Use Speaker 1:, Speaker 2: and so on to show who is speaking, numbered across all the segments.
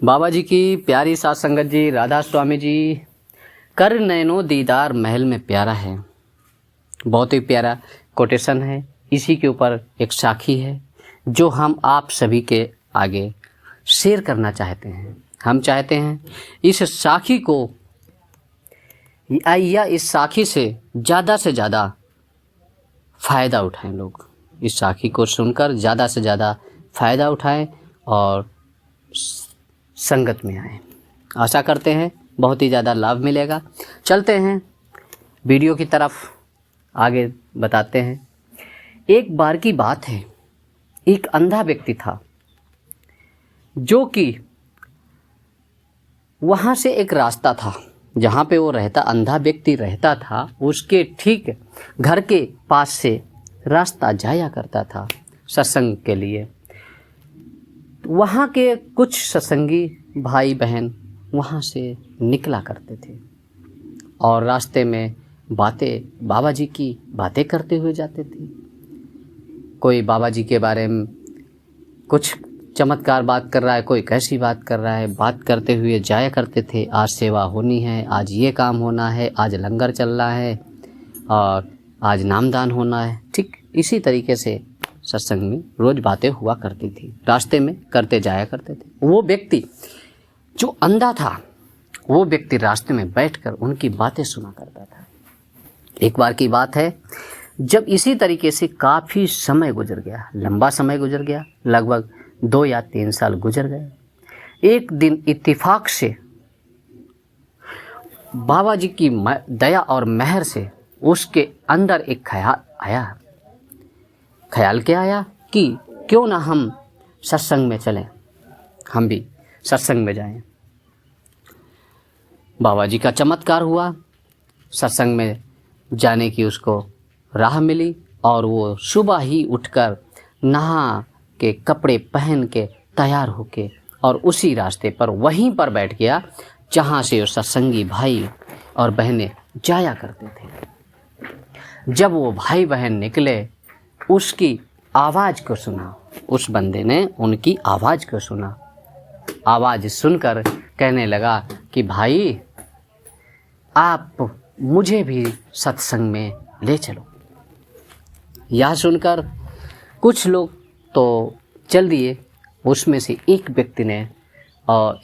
Speaker 1: बाबा जी की प्यारी सात संगत जी, राधा स्वामी जी। कर नैनो दीदार महल में प्यारा है, बहुत ही प्यारा कोटेशन है। इसी के ऊपर एक साखी है जो हम आप सभी के आगे शेयर करना चाहते हैं। हम चाहते हैं इस साखी को या इस साखी से ज़्यादा फ़ायदा उठाएं। लोग इस साखी को सुनकर ज़्यादा से ज़्यादा फ़ायदा उठाएं और संगत में आएं। आशा करते हैं बहुत ही ज़्यादा लाभ मिलेगा। चलते हैं वीडियो की तरफ, आगे बताते हैं। एक बार की बात है, एक अंधा व्यक्ति था जो कि वहाँ से एक रास्ता था जहाँ पे वो रहता, अंधा व्यक्ति रहता था, उसके ठीक घर के पास से रास्ता जाया करता था सत्संग के लिए। वहाँ के कुछ सत्संगी भाई बहन वहाँ से निकला करते थे और रास्ते में बाबा जी की बातें करते हुए जाते थे। कोई बाबा जी के बारे में कुछ चमत्कार बात कर रहा है, कोई कैसी बात कर रहा है, बात करते हुए जाया करते थे। आज सेवा होनी है, आज ये काम होना है, आज लंगर चल रहा है और आज नामदान होना है। ठीक इसी तरीके से सत्संग में रोज़ बातें हुआ करती थी, रास्ते में करते जाया करते थे। वो व्यक्ति जो अंधा था, वो व्यक्ति रास्ते में बैठकर उनकी बातें सुना करता था। एक बार की बात है, जब इसी तरीके से काफ़ी समय गुजर गया, लंबा समय गुजर गया, लगभग 2 या 3 साल गुजर गए। एक दिन इत्तेफाक से बाबा जी की दया और मेहर से उसके अंदर एक ख्याल आया। ख्याल क्या आया कि क्यों ना हम सत्संग में चलें, हम भी सत्संग में जाएं। बाबा जी का चमत्कार हुआ, सत्संग में जाने की उसको राह मिली और वो सुबह ही उठकर नहा के कपड़े पहन के तैयार होके और उसी रास्ते पर वहीं पर बैठ गया जहाँ से वो सत्संगी भाई और बहनें जाया करते थे। जब वो भाई बहन निकले, उसकी आवाज़ को सुना, उस बंदे ने उनकी आवाज़ को सुना। आवाज़ सुनकर कहने लगा कि भाई आप मुझे भी सत्संग में ले चलो। यह सुनकर कुछ लोग तो चल दिए, उसमें से एक व्यक्ति ने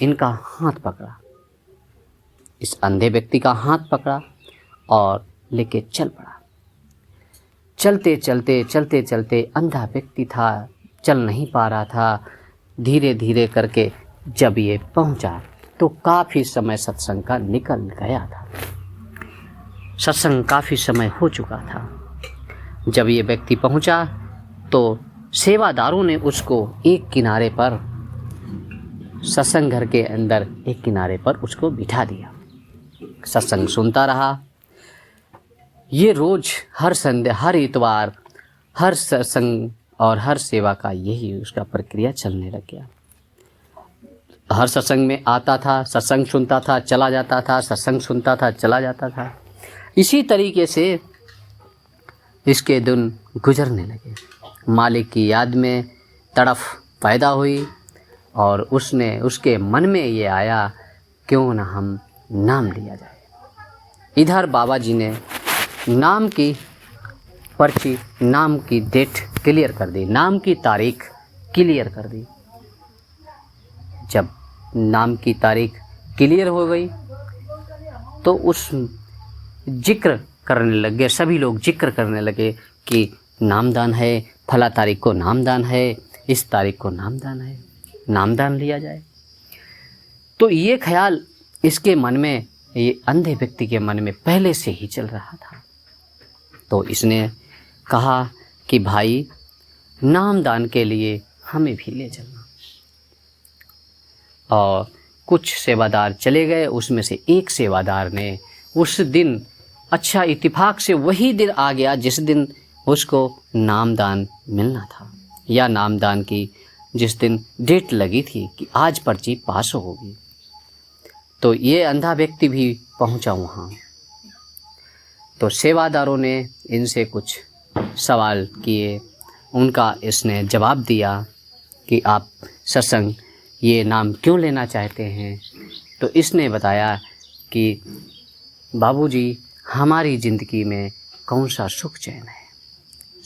Speaker 1: इनका हाथ पकड़ा, इस अंधे व्यक्ति का हाथ पकड़ा और लेके चल पड़ा। चलते चलते अंधा व्यक्ति था, चल नहीं पा रहा था। धीरे धीरे करके जब ये पहुंचा तो काफ़ी समय सत्संग का निकल गया था, सत्संग काफ़ी समय हो चुका था। जब ये व्यक्ति पहुंचा तो सेवादारों ने उसको एक किनारे पर, सत्संग घर के अंदर एक किनारे पर उसको बिठा दिया। सत्संग सुनता रहा। ये रोज़ हर संध्या, हर इतवार, हर सत्संग और हर सेवा का यही उसका प्रक्रिया चलने लग गया। हर सत्संग में आता था, सत्संग सुनता था, चला जाता था, सत्संग सुनता था, चला जाता था। इसी तरीके से इसके दिन गुजरने लगे। मालिक की याद में तड़फ पैदा हुई और उसके मन में ये आया, क्यों ना हम नाम लिया जाए। इधर बाबा जी ने नाम की पर्ची, नाम की डेट क्लियर कर दी, नाम की तारीख क्लियर कर दी। जब नाम की तारीख क्लियर हो गई तो उस जिक्र करने लगे, सभी लोग जिक्र करने लगे कि नामदान है, फला तारीख को नामदान है, इस तारीख को नामदान है, नामदान लिया जाए। तो ये ख्याल इसके मन में, ये अंधे व्यक्ति के मन में पहले से ही चल रहा था। तो इसने कहा कि भाई नामदान के लिए हमें भी ले चलना। और कुछ सेवादार चले गए, उसमें से एक सेवादार ने उस दिन, अच्छा इत्तेफाक से वही दिन आ गया जिस दिन उसको नामदान मिलना था, या नामदान की जिस दिन डेट लगी थी कि आज पर्ची पास होगी। तो ये अंधा व्यक्ति भी पहुंचा वहाँ। तो सेवादारों ने इनसे कुछ सवाल किए, उनका इसने जवाब दिया कि आप सत्संग ये नाम क्यों लेना चाहते हैं? तो इसने बताया कि बाबूजी, हमारी ज़िंदगी में कौन सा सुख चैन है?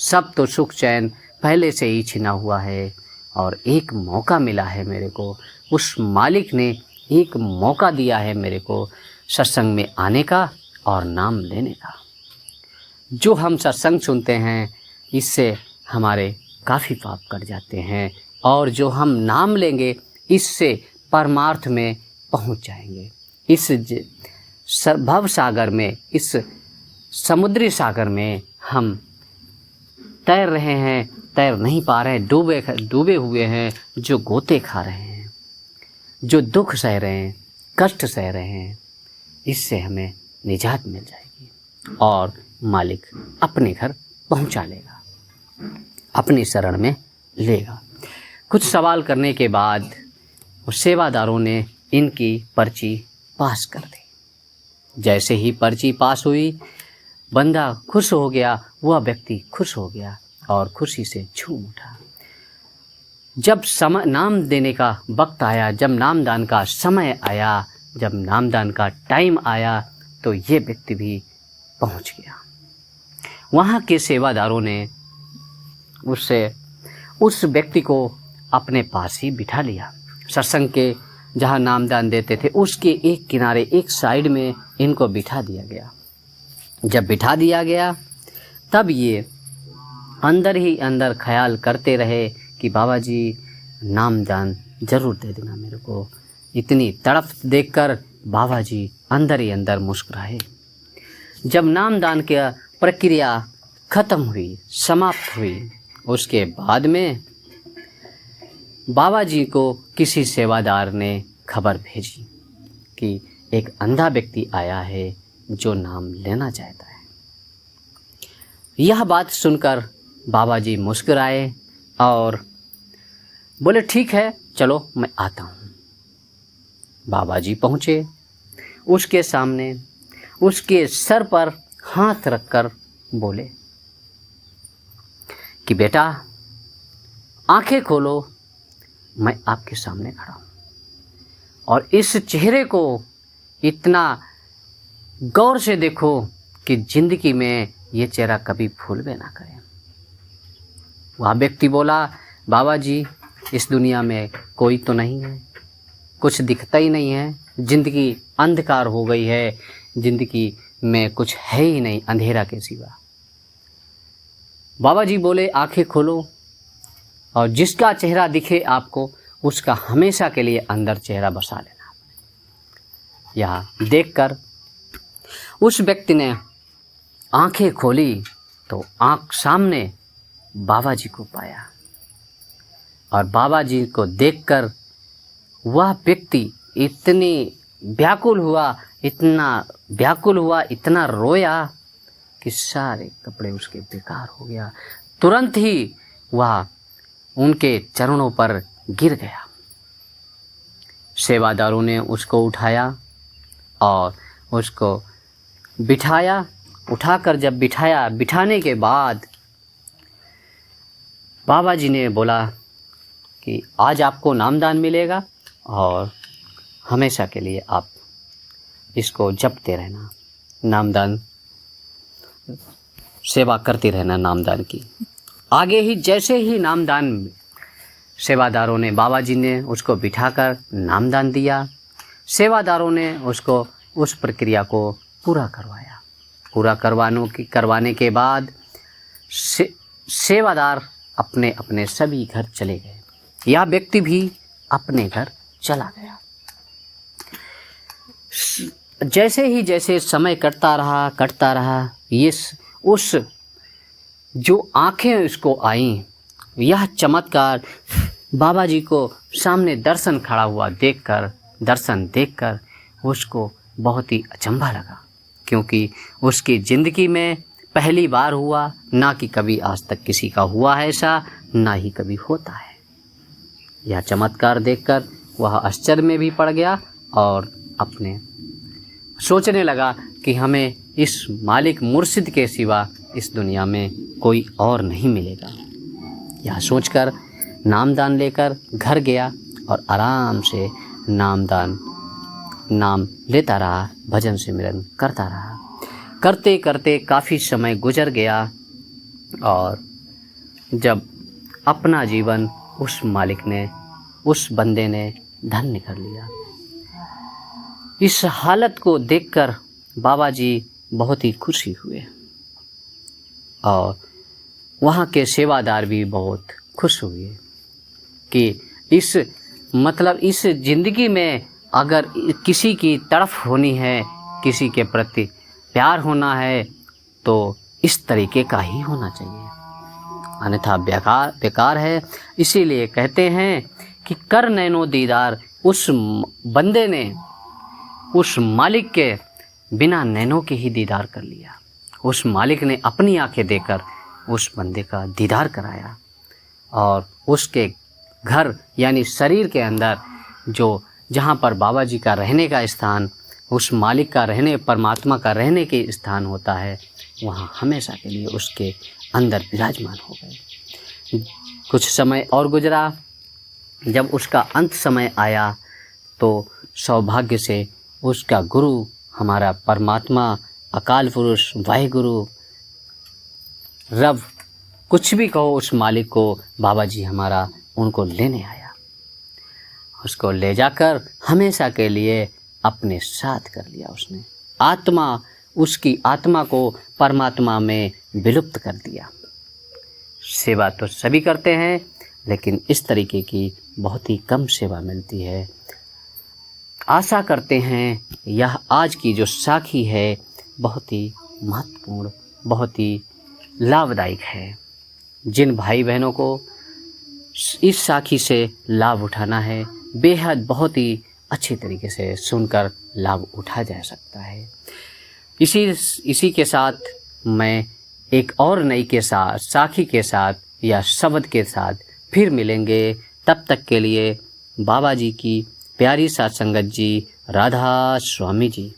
Speaker 1: सब तो सुख चैन पहले से ही छिना हुआ है और एक मौका मिला है मेरे को। उस मालिक ने एक मौका दिया है मेरे को सत्संग में आने का और नाम लेने का। जो हम सत्संग सुनते हैं इससे हमारे काफ़ी पाप कट जाते हैं और जो हम नाम लेंगे इससे परमार्थ में पहुंच जाएंगे। इस भव सागर में, इस समुद्री सागर में हम तैर रहे हैं, तैर नहीं पा रहे हैं, डूबे हुए हैं, जो गोते खा रहे हैं, जो दुख सह रहे हैं, कष्ट सह रहे हैं, इससे हमें निजात मिल जाएगी और मालिक अपने घर पहुंचा लेगा, अपनी शरण में लेगा। कुछ सवाल करने के बाद सेवादारों ने इनकी पर्ची पास कर दी। जैसे ही पर्ची पास हुई, बंदा खुश हो गया, वह व्यक्ति खुश हो गया और खुशी से झूम उठा। जब समय नाम देने का वक्त आया, जब नामदान का समय आया, जब नामदान का टाइम आया, तो ये व्यक्ति भी पहुंच गया। वहाँ के सेवादारों ने उस व्यक्ति को अपने पास ही बिठा लिया। सत्संग के जहाँ नामदान देते थे उसके एक किनारे, एक साइड में इनको बिठा दिया गया। जब बिठा दिया गया तब ये अंदर ही अंदर ख्याल करते रहे कि बाबा जी नामदान ज़रूर दे देना मेरे को। इतनी तड़प देखकर बाबा जी अंदर ही अंदर मुस्कुराए। जब नामदान की प्रक्रिया ख़त्म हुई, समाप्त हुई, उसके बाद में बाबा जी को किसी सेवादार ने खबर भेजी कि एक अंधा व्यक्ति आया है जो नाम लेना चाहता है। यह बात सुनकर बाबा जी मुस्कुराए और बोले, ठीक है, चलो मैं आता हूँ। बाबा जी पहुँचे, उसके सामने उसके सर पर हाथ रखकर बोले कि बेटा आंखें खोलो, मैं आपके सामने खड़ा हूँ और इस चेहरे को इतना गौर से देखो कि ज़िंदगी में ये चेहरा कभी भूल भी ना करें। वह व्यक्ति बोला, बाबा जी इस दुनिया में कोई तो नहीं है, कुछ दिखता ही नहीं है, ज़िंदगी अंधकार हो गई है, ज़िंदगी में कुछ है ही नहीं अंधेरा के सिवा। बाबा जी बोले, आंखें खोलो और जिसका चेहरा दिखे आपको उसका हमेशा के लिए अंदर चेहरा बसा लेना। यह देखकर उस व्यक्ति ने आंखें खोली तो आंख सामने बाबा जी को पाया और बाबा जी को देखकर वह व्यक्ति व्याकुल हुआ, इतना रोया कि सारे कपड़े उसके बेकार हो गया। तुरंत ही वह उनके चरणों पर गिर गया। सेवादारों ने उसको उठाया और उसको बिठाया। उठाकर जब बिठाने के बाद बाबा जी ने बोला कि आज आपको नामदान मिलेगा और हमेशा के लिए आप इसको जपते रहना, नामदान सेवा करते रहना नामदान की। आगे ही जैसे ही नामदान सेवादारों ने, बाबा जी ने उसको बिठाकर नामदान दिया। सेवादारों ने उसको उस प्रक्रिया को पूरा करवाया। पूरा करवाने के बाद सेवादार अपने अपने सभी घर चले गए। यह व्यक्ति भी अपने घर चला गया। जैसे समय कटता रहा, ये उस जो आँखें उसको आईं, यह चमत्कार बाबा जी को सामने दर्शन देखकर उसको बहुत ही अचंभा लगा, क्योंकि उसकी ज़िंदगी में पहली बार हुआ, ना कि कभी आज तक किसी का हुआ है ऐसा, ना ही कभी होता है। यह चमत्कार देखकर वह आश्चर्य में भी पड़ गया और अपने सोचने लगा कि हमें इस मालिक मुर्शिद के सिवा इस दुनिया में कोई और नहीं मिलेगा। यह सोचकर नामदान लेकर घर गया और आराम से नाम लेता रहा, भजन सिमरन करता रहा। करते करते काफ़ी समय गुजर गया और जब अपना जीवन उस मालिक ने, उस बंदे ने धन्य कर लिया। इस हालत को देखकर बाबा जी बहुत ही खुशी हुए और वहाँ के सेवादार भी बहुत खुश हुए कि इस ज़िंदगी में अगर किसी की तड़फ होनी है, किसी के प्रति प्यार होना है, तो इस तरीके का ही होना चाहिए, अन्यथा बेकार है। इसीलिए कहते हैं कि कर नैनो दीदार। उस बंदे ने उस मालिक के बिना नैनों के ही दीदार कर लिया। उस मालिक ने अपनी आंखें देकर उस बंदे का दीदार कराया और उसके घर यानी शरीर के अंदर जहाँ पर बाबा जी का रहने का स्थान, उस मालिक का रहने, परमात्मा का रहने के स्थान होता है, वहाँ हमेशा के लिए उसके अंदर विराजमान हो गए। कुछ समय और गुजरा। जब उसका अंत समय आया तो सौभाग्य से उसका गुरु, हमारा परमात्मा, अकाल पुरुष, वाहिगुरु, रब, कुछ भी कहो, उस मालिक को बाबा जी हमारा उनको लेने आया। उसको ले जाकर हमेशा के लिए अपने साथ कर लिया उसने। उसकी आत्मा को परमात्मा में विलुप्त कर दिया। सेवा तो सभी करते हैं, लेकिन इस तरीके की बहुत ही कम सेवा मिलती है। आशा करते हैं यह आज की जो साखी है बहुत ही महत्वपूर्ण, बहुत ही लाभदायक है। जिन भाई बहनों को इस साखी से लाभ उठाना है, बेहद बहुत ही अच्छी तरीके से सुनकर लाभ उठा जा सकता है। इसी के साथ मैं एक और नई के साथ, साखी के साथ या शब्द के साथ फिर मिलेंगे। तब तक के लिए बाबा जी की प्यारी साथ संगत जी, राधा स्वामी जी।